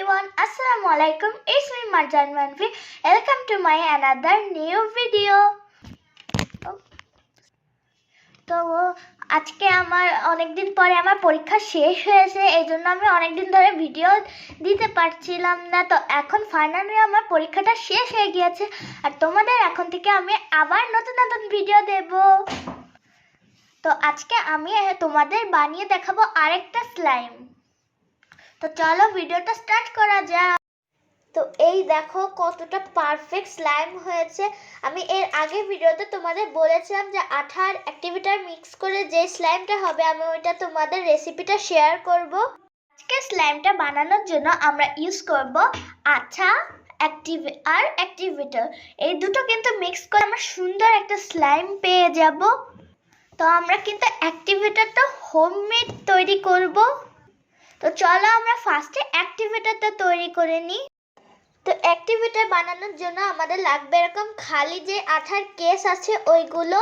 everyone, Assalamualaikum. It's me Marjan Manfi. Welcome to my another new video. তো আজকে আমার অনেকদিন পরে আমার পরীক্ষা শেষ হয়েছে, এই জন্য আমি অনেকদিন ধরে ভিডিও দিতে পারছিলাম না। তো এখন ফাইনালি আমার পরীক্ষাটা শেষ হয়ে গিয়েছে, আর তোমাদের এখন থেকে আমি আবার নতুন নতুন ভিডিও দেব। তো আজকে আমি তোমাদের বানিয়ে দেখাবো আরেকটা স্লাইম। তো চলো ভিডিওটা স্টার্ট করা যাক। তো এই দেখো কতটা পারফেক্ট স্লাইম হয়েছে। আমি এর আগের ভিডিওতে তোমাদের বলেছিলাম যে আঠার অ্যাক্টিভিটার মিক্স করে যে স্লাইমটা হবে, আমি ওইটা তোমাদের রেসিপিটা শেয়ার করব। আজকে স্লাইমটা বানানোর জন্য আমরা ইউজ করব আঠা আর অ্যাক্টিভিটার। এই দুটো কিন্তু মিক্স করে আমরা সুন্দর একটা স্লাইম পেয়ে যাব। তো আমরা কিন্তু অ্যাক্টিভিটারটা হোমমেড তৈরি করব। তো চলো আমরা ফার্স্টে অ্যাক্টিভিটারটা তৈরি করে নিই। তো অ্যাক্টিভিটার বানানোর জন্য আমাদের লাগবে এরকম খালি যে আঠার কেস আছে ওইগুলো।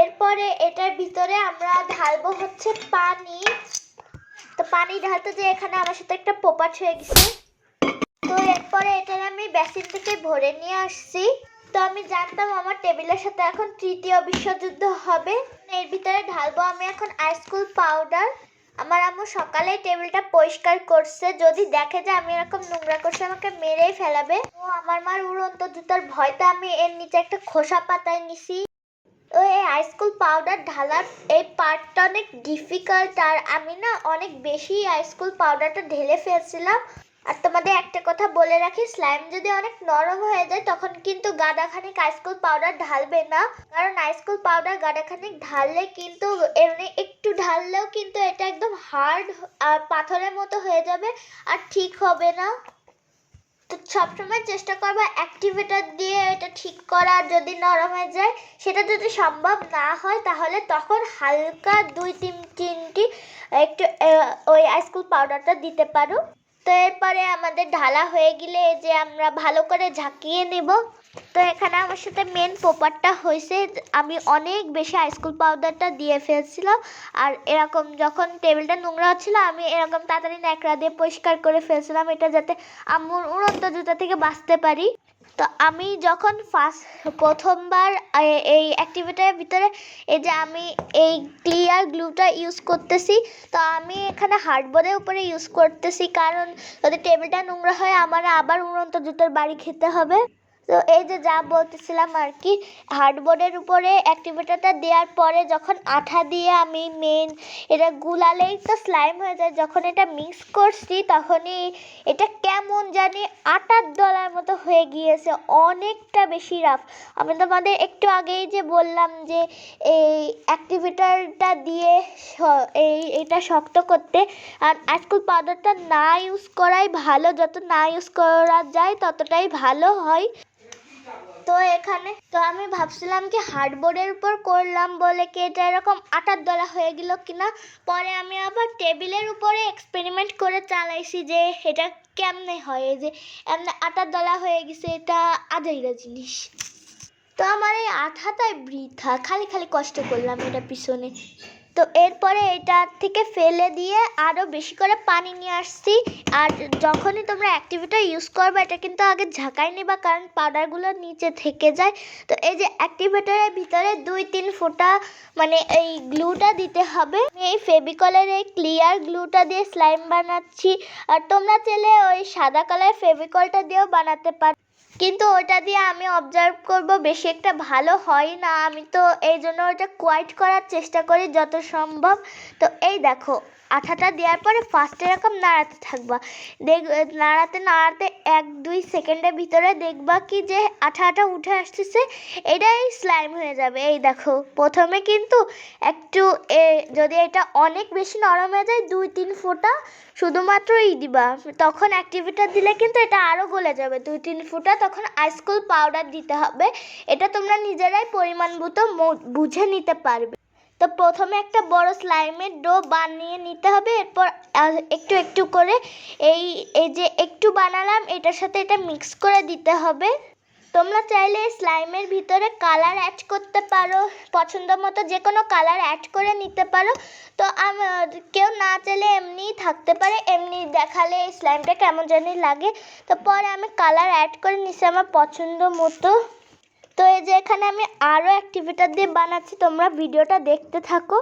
এরপরে এটার ভিতরে আমরা ঢালবো হচ্ছে পানি। তো পানি ঢালতে যে এখানে আমার সাথে একটা পোপাট হয়ে গেছে। তো এরপরে এটার আমি বেসিন থেকে ভরে নিয়ে আসছি। তো আমি জানতাম আমার টেবিলের সাথে এখন তৃতীয় বিশ্বযুদ্ধ হবে। এর ভিতরে ঢালবো আমি এখন আইসকুল পাউডার। আমার আম্মু সকালেই টেবিলটা পরিষ্কার করছে, যদি দেখে যে আমি এরকম নোংরা করছি আমাকে মেরেই ফেলাবে। তো আমার মার উড়ন্ত জুতার ভয়তে আমি এর নিচে একটা খোসা পাতায় নিছি। তো এই আইসকুল পাউডার ঢালার এই পার্টটা অনেক ডিফিকাল্ট, আর আমি না অনেক বেশি আইসকুল পাউডারটা ঢেলে ফেলছিলাম। আর তোমাদের একটা কথা বলে রাখি, স্লাইম যদি অনেক নরম হয়ে যায় তখন কিন্তু গাদাখানিক আইসকুল পাউডার ঢালবে না, কারণ আইসকুল পাউডার গাদাখানিক ঢাললে কিন্তু এমনি একটু ঢাললেও কিন্তু এটা একদম হার্ড আর পাথরের মতো হয়ে যাবে আর ঠিক হবে না। তো সবসময় চেষ্টা করবা অ্যাক্টিভেটর দিয়ে এটা ঠিক করা। যদি নরম হয়ে যায়, সেটা যদি সম্ভব না হয় তাহলে তখন হালকা 2-3টি একটু ওই আইসকুল পাউডারটা দিতে পারো। তো এরপরে আমাদের ঢালা হয়ে গেলে যে আমরা ভালো করে ঝাঁকিয়ে নেব। তো এখানে আমার সাথে মেন পোপারটা হয়েছে, আমি অনেক বেশি আইসকুল পাউডারটা দিয়ে ফেলছিলাম। আর এরকম যখন টেবিলটা নোংরা হচ্ছিল আমি এরকম তাড়াতাড়ি ন্যাকড়া দিয়ে পরিষ্কার করে ফেলছিলাম, এটা যাতে আম্মুর উড়ন্ত জুতা থেকে বাঁচতে পারি। তো আমি যখন প্রথমবার এই অ্যাক্টিভিটির ভিতরে এই যে আমি এই ক্লিয়ার গ্লুটা ইউজ করতেছি, তো আমি এখানে হার্ডবোর্ডের উপরে ইউজ করতেছি, কারণ যদি টেবিলটা নোংরা হয় আমার আবার উড়ন্ত জুতোর বাড়ি খেতে হবে। তো এই যে যা বলতেছিলাম আর কি, হার্ডবোর্ডের উপরে অ্যাক্টিভিটারটা দেওয়ার পরে যখন আঠা দিয়ে আমি এটা গুলালেই তো স্লাইম হয়ে যায়। যখন এটা মিক্স করছি তখনই এটা কেমন জানি আটার দলার মতো হয়ে গিয়েছে, অনেকটা বেশি রাফ। আমি তোমাদের একটু আগেই যে বললাম যে এই অ্যাক্টিভিটারটা দিয়ে এটা শক্ত করতে, আর আইসকুল পাউডারটা না ইউজ করাই ভালো, যত না ইউজ করা যায় ততটাই ভালো হয়। তো এখানে তো আমি ভাবছিলাম কি হার্ডবোর্ডের উপর করলাম বলে কি এটা এরকম আটার দলা হয়ে গেল কিনা। পরে আমি আবার টেবিলের উপরে এক্সপেরিমেন্ট করে চালাইছি যে এটা কেমনে হয়, এই যে এমনি আটার দলা হয়ে গেছে, এটা আজাইরা জিনিস। তো আমার এই আঠাটাই বৃথা, খালি খালি কষ্ট করলাম এটা পিছনে। তো এরপরে এটা থেকে ফেলে দিয়ে আরও বেশি করে পানি নিয়ে আসছি। আর যখনই তোমরা অ্যাক্টিভিটার ইউজ করবে এটা কিন্তু আগে ঝাঁকাই নিবা, কারণ পাউডারগুলো নিচে থেকে যায়। তো এই যে অ্যাক্টিভেটারের ভিতরে 2-3 ফোঁটা মানে এই গ্লুটা দিতে হবে। আমি এই ফেভিকলের এই ক্লিয়ার গ্লুটা দিয়ে স্লাইম বানাচ্ছি, আর তোমরা চাইলে ওই সাদা কালার ফেভিকলটা দিয়েও বানাতে পারো, কিন্তু ওটা দিয়ে আমি অবজার্ভ করব বেশি একটা ভালো হয় না। আমি তো এই জন্য ওটা কোয়াইট করার চেষ্টা করি যত সম্ভব। তো এই দেখো আঠাটা দেওয়ার পরে ফার্স্টে এরকম নাড়াতে থাকবা, নাড়াতে নাড়াতে 1-2 সেকেন্ডের ভিতরে দেখবা কি যে আঠা উঠে আসতেছে, এটাই স্লাইম হয়ে যাবে। এই দেখো প্রথমে কিন্তু একটু যদি এটা অনেক বেশি নরম হয়ে যায় 2-3 ফোঁটা শুধুমাত্রই দিবা, তখন অ্যাক্টিভিটার দিলে কিন্তু এটা আরও গলে যাবে 2-3 ফোঁটা, তখন আইসকুল পাউডার দিতে হবে। এটা তোমরা নিজেরাই পরিমাণ মতো বুঝে নিতে পারবে। তো প্রথমে একটা বড় স্লাইমের ডো বানিয়ে নিতে হবে, এরপর একটু একটু করে এই যে একটু বানালাম এটার সাথে এটা মিক্স করে দিতে হবে। তোমরা চাইলে স্লাইমের ভিতরে কালার অ্যাড করতে পারো, পছন্দ মতো যে কোনো কালার অ্যাড করে নিতে পারো। তো কেউ না চাইলে এমনিই থাকতে পারে, এমনি দেখালে স্লাইমটা কেমন জানি লাগে। তো পরে আমি কালার অ্যাড করে নিছি আমার পছন্দ মতো। তো এই যে এখানে আমি আরও অ্যাক্টিভিটার দিয়ে বানাচ্ছি, তোমরা ভিডিওটা দেখতে থাকো।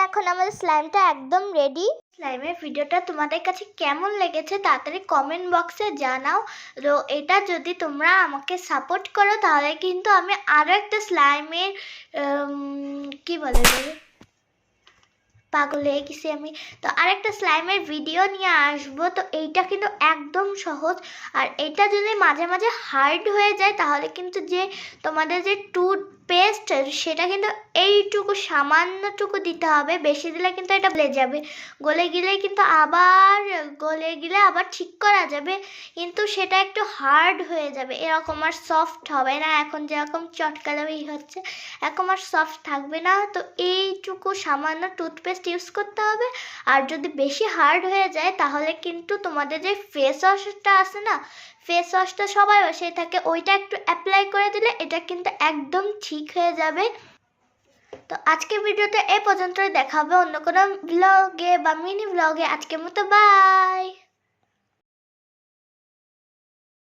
এখন আমাদের স্লাইমটা একদম রেডি। স্লাইমের ভিডিওটা তোমাদের কাছে কেমন লেগেছে তাড়াতাড়ি কমেন্ট বক্সে জানাও। তো এটা যদি তোমরা আমাকে সাপোর্ট করো তাহলে কিন্তু আমি আরও একটা স্লাইমের কি বলে পাগল হয়ে গেছি আমি, তো আরেকটা স্লাইমের ভিডিও নিয়ে আসবো। তো এইটা কিন্তু একদম সহজ, আর এটা যদি মাঝে মাঝে হার্ড হয়ে যায় তাহলে কিন্তু যে তোমাদের যে টুথপেস্ট সেটা কিন্তু এইটুকু সামান্যটুকু দিতে হবে, বেশি দিলে কিন্তু এটা গলে যাবে, গলে গেলে আবার ঠিক করা যাবে, কিন্তু সেটা একটু হার্ড হয়ে যাবে, এরকম আর সফট হবে না। এখন যেরকম চটকালেই হচ্ছে এরকম আর সফট থাকবে না। তো এইটুকু সামান্য টুথপেস্ট ইউজ করতে হবে। আর যদি বেশি হার্ড হয়ে যায় তাহলে কিন্তু তোমাদের যে ফেস ওয়াশটা আছে না, ফেস ওয়াশটা সবাই বসে থাকে, ওইটা একটু অ্যাপ্লাই করে দিলে এটা কিন্তু একদম ঠিক হয়ে যাবে। তো আজকের ভিডিওতে এই পর্যন্তই, দেখা হবে অন্য কোনো ব্লগে বা মিনি ব্লগে। আজকের মতো বাই।